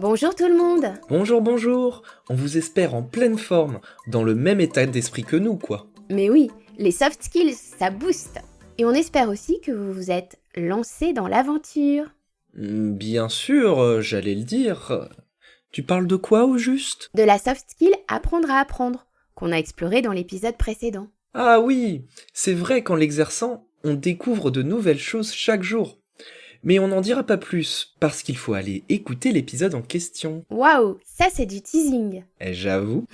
Bonjour tout le monde! Bonjour, bonjour. On vous espère en pleine forme, dans le même état d'esprit que nous, quoi. Mais oui, les soft skills, ça booste! Et on espère aussi que vous vous êtes lancé dans l'aventure. Bien sûr, j'allais le dire. Tu parles de quoi au juste? De la soft skill apprendre à apprendre, qu'on a exploré dans l'épisode précédent. Ah oui, c'est vrai qu'en l'exerçant, on découvre de nouvelles choses chaque jour. Mais on n'en dira pas plus, parce qu'il faut aller écouter l'épisode en question. Waouh, ça c'est du teasing! Et j'avoue.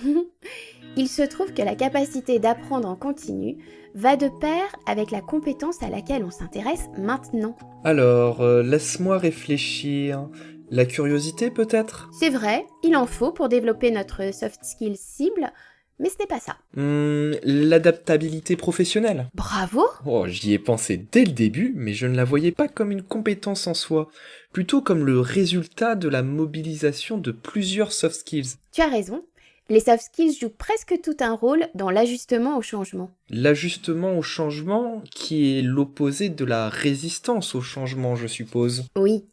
Il se trouve que la capacité d'apprendre en continu va de pair avec la compétence à laquelle on s'intéresse maintenant. Alors, laisse-moi réfléchir. La curiosité peut-être? C'est vrai, il en faut pour développer notre soft skill cible, mais ce n'est pas ça. L'adaptabilité professionnelle? Bravo! Oh, j'y ai pensé dès le début, mais je ne la voyais pas comme une compétence en soi, plutôt comme le résultat de la mobilisation de plusieurs soft skills. Tu as raison, les soft skills jouent presque tout un rôle dans l'ajustement au changement. L'ajustement au changement, qui est l'opposé de la résistance au changement, je suppose. Oui,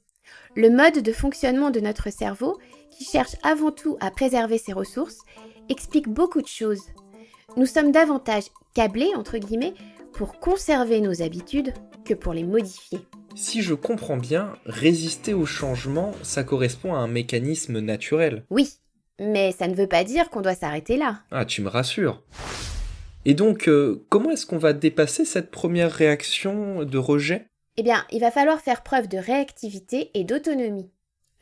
le mode de fonctionnement de notre cerveau, qui cherche avant tout à préserver ses ressources, explique beaucoup de choses. Nous sommes davantage câblés, entre guillemets, pour conserver nos habitudes que pour les modifier. Si je comprends bien, résister au changement, ça correspond à un mécanisme naturel. Oui, mais ça ne veut pas dire qu'on doit s'arrêter là. Ah, tu me rassures. Et donc, comment est-ce qu'on va dépasser cette première réaction de rejet? Eh bien, il va falloir faire preuve de réactivité et d'autonomie.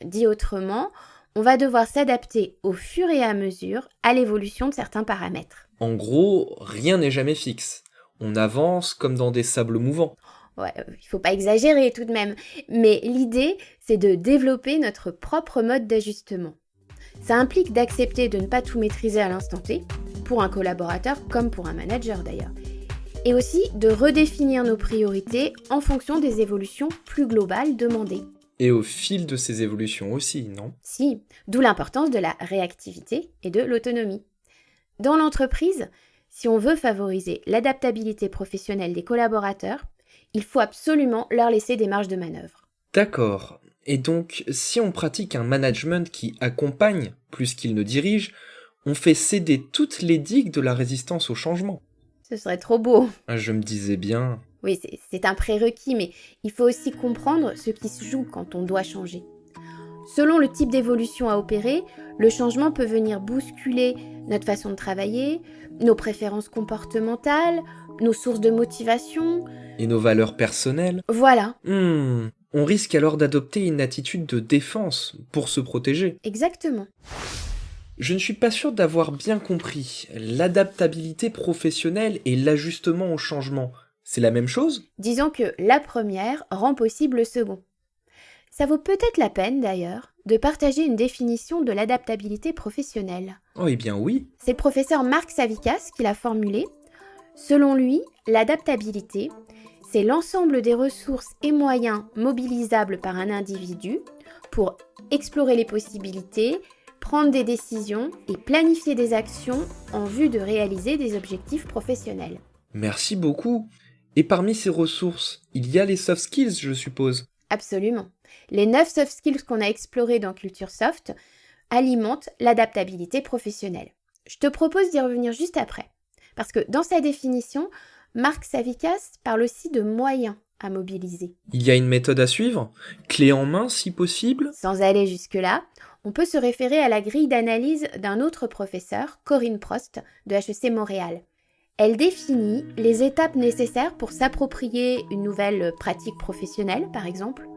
Dit autrement, on va devoir s'adapter au fur et à mesure à l'évolution de certains paramètres. En gros, rien n'est jamais fixe. On avance comme dans des sables mouvants. Ouais, il faut pas exagérer tout de même, mais l'idée, c'est de développer notre propre mode d'ajustement. Ça implique d'accepter de ne pas tout maîtriser à l'instant T, pour un collaborateur comme pour un manager d'ailleurs, et aussi de redéfinir nos priorités en fonction des évolutions plus globales demandées. Et au fil de ces évolutions aussi, non? Si, d'où l'importance de la réactivité et de l'autonomie. Dans l'entreprise, si on veut favoriser l'adaptabilité professionnelle des collaborateurs, il faut absolument leur laisser des marges de manœuvre. D'accord. Et donc, si on pratique un management qui accompagne plus qu'il ne dirige, on fait céder toutes les digues de la résistance au changement. Ce serait trop beau. Ah, je me disais bien. Oui, c'est un prérequis, mais il faut aussi comprendre ce qui se joue quand on doit changer. Selon le type d'évolution à opérer, le changement peut venir bousculer notre façon de travailler, nos préférences comportementales, nos sources de motivation. Et nos valeurs personnelles? Voilà, On risque alors d'adopter une attitude de défense pour se protéger. exactement. Je ne suis pas sûr d'avoir bien compris. L'adaptabilité professionnelle et l'ajustement au changement, c'est la même chose? Disons que la première rend possible le second. Ça vaut peut-être la peine d'ailleurs de partager une définition de l'adaptabilité professionnelle. Oh, eh bien oui. C'est le professeur Marc Savikas qui l'a formulée. Selon lui, l'adaptabilité, c'est l'ensemble des ressources et moyens mobilisables par un individu pour explorer les possibilités, prendre des décisions et planifier des actions en vue de réaliser des objectifs professionnels. Merci beaucoup. Et parmi ces ressources, il y a les soft skills, je suppose. Absolument. Les 9 soft skills qu'on a explorés dans Culture Soft alimentent l'adaptabilité professionnelle. Je te propose d'y revenir juste après. Parce que dans sa définition, Marc Savikas parle aussi de moyens à mobiliser. Il y a une méthode à suivre, clé en main si possible. Sans aller jusque-là, on peut se référer à la grille d'analyse d'un autre professeur, Corinne Prost, de HEC Montréal. Elle définit les étapes nécessaires pour s'approprier une nouvelle pratique professionnelle, par exemple,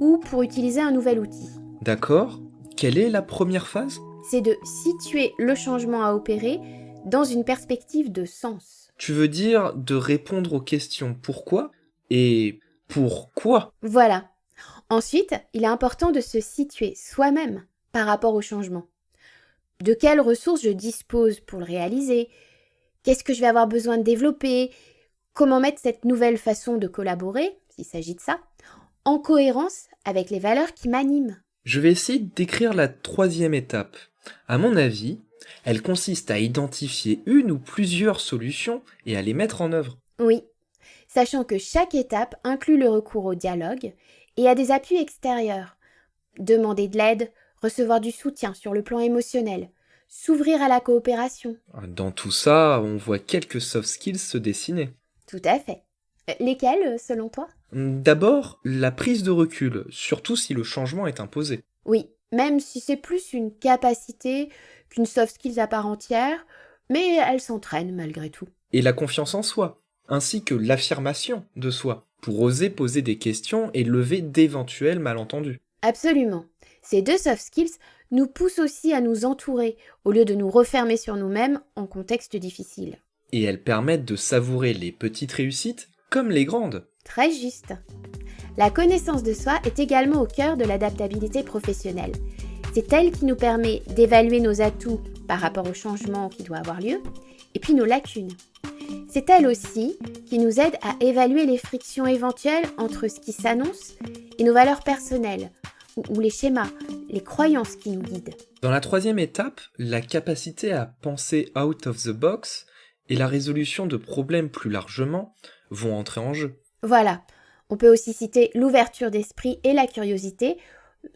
ou pour utiliser un nouvel outil. D'accord. Quelle est la première phase? C'est de situer le changement à opérer dans une perspective de sens. Tu veux dire de répondre aux questions pourquoi et pourquoi? Voilà. Ensuite, il est important de se situer soi-même par rapport au changement. De quelles ressources je dispose pour le réaliser? Qu'est-ce que je vais avoir besoin de développer? Comment mettre cette nouvelle façon de collaborer, s'il s'agit de ça, en cohérence avec les valeurs qui m'animent? Je vais essayer de décrire la troisième étape. À mon avis, elle consiste à identifier une ou plusieurs solutions et à les mettre en œuvre. Oui, sachant que chaque étape inclut le recours au dialogue et à des appuis extérieurs. Demander de l'aide, recevoir du soutien sur le plan émotionnel, s'ouvrir à la coopération. Dans tout ça, on voit quelques soft skills se dessiner. Tout à fait. Lesquels, selon toi? D'abord, la prise de recul, surtout si le changement est imposé. Oui, même si c'est plus une capacité qu'une soft skills à part entière, mais elle s'entraîne malgré tout. Et la confiance en soi, ainsi que l'affirmation de soi, pour oser poser des questions et lever d'éventuels malentendus. Absolument. Ces deux soft skills nous poussent aussi à nous entourer, au lieu de nous refermer sur nous-mêmes en contexte difficile. Et elles permettent de savourer les petites réussites comme les grandes. Très juste. La connaissance de soi est également au cœur de l'adaptabilité professionnelle. C'est elle qui nous permet d'évaluer nos atouts par rapport au changement qui doit avoir lieu, et puis nos lacunes. C'est elle aussi qui nous aide à évaluer les frictions éventuelles entre ce qui s'annonce et nos valeurs personnelles, ou les schémas, les croyances qui nous guident. Dans la troisième étape, la capacité à penser out of the box et la résolution de problèmes plus largement vont entrer en jeu. Voilà, on peut aussi citer l'ouverture d'esprit et la curiosité.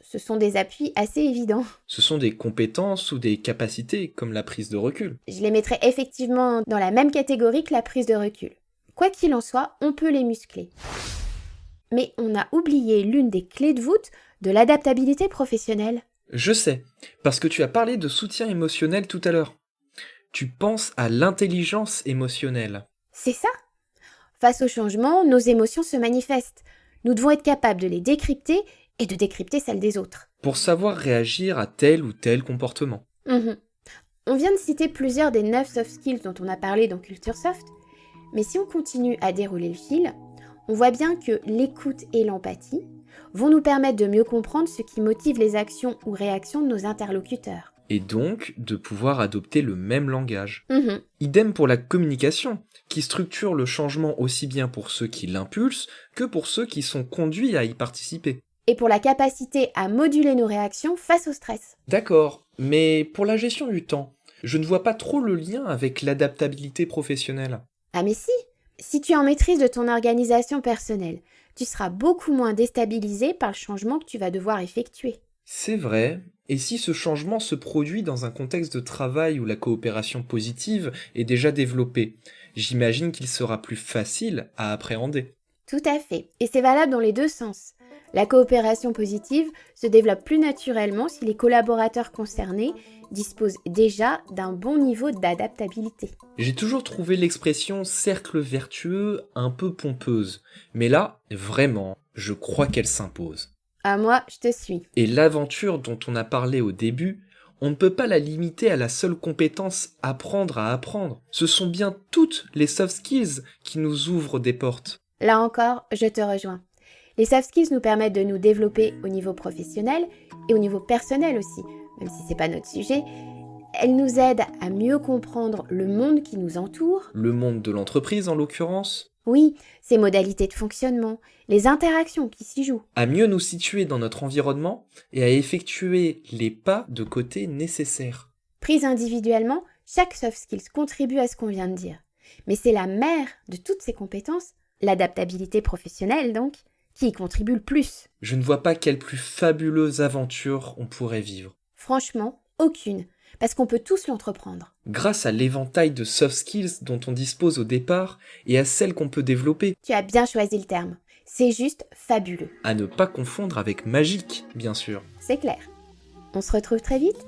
Ce sont des appuis assez évidents. Ce sont des compétences ou des capacités comme la prise de recul. Je les mettrais effectivement dans la même catégorie que la prise de recul. Quoi qu'il en soit, on peut les muscler. Mais on a oublié l'une des clés de voûte de l'adaptabilité professionnelle. Je sais, parce que tu as parlé de soutien émotionnel tout à l'heure. Tu penses à l'intelligence émotionnelle. C'est ça. Face au changement, nos émotions se manifestent. Nous devons être capables de les décrypter et de décrypter celles des autres. Pour savoir réagir à tel ou tel comportement. On vient de citer plusieurs des 9 soft skills dont on a parlé dans Culture Soft, mais si on continue à dérouler le fil, on voit bien que l'écoute et l'empathie vont nous permettre de mieux comprendre ce qui motive les actions ou réactions de nos interlocuteurs. Et donc de pouvoir adopter le même langage. Idem pour la communication, qui structure le changement aussi bien pour ceux qui l'impulsent que pour ceux qui sont conduits à y participer. Et pour la capacité à moduler nos réactions face au stress. D'accord, mais pour la gestion du temps, je ne vois pas trop le lien avec l'adaptabilité professionnelle. Ah mais si tu es en maîtrise de ton organisation personnelle, tu seras beaucoup moins déstabilisé par le changement que tu vas devoir effectuer. C'est vrai, et si ce changement se produit dans un contexte de travail où la coopération positive est déjà développée, j'imagine qu'il sera plus facile à appréhender. Tout à fait, et c'est valable dans les deux sens. La coopération positive se développe plus naturellement si les collaborateurs concernés disposent déjà d'un bon niveau d'adaptabilité. J'ai toujours trouvé l'expression cercle vertueux un peu pompeuse, mais là, vraiment, je crois qu'elle s'impose. Ah moi, je te suis. Et l'aventure dont on a parlé au début, on ne peut pas la limiter à la seule compétence apprendre à apprendre. Ce sont bien toutes les soft skills qui nous ouvrent des portes. Là encore, je te rejoins. Les soft skills nous permettent de nous développer au niveau professionnel et au niveau personnel aussi, même si c'est pas notre sujet. Elles nous aident à mieux comprendre le monde qui nous entoure. Le monde de l'entreprise en l'occurrence. Oui, ses modalités de fonctionnement, les interactions qui s'y jouent. À mieux nous situer dans notre environnement et à effectuer les pas de côté nécessaires. Prise individuellement, chaque soft skills contribue à ce qu'on vient de dire. Mais c'est la mère de toutes ces compétences, l'adaptabilité professionnelle donc, qui y contribue le plus. Je ne vois pas quelle plus fabuleuse aventure on pourrait vivre. Franchement, aucune, parce qu'on peut tous l'entreprendre. Grâce à l'éventail de soft skills dont on dispose au départ et à celles qu'on peut développer. Tu as bien choisi le terme. C'est juste fabuleux. À ne pas confondre avec magique, bien sûr. C'est clair. On se retrouve très vite.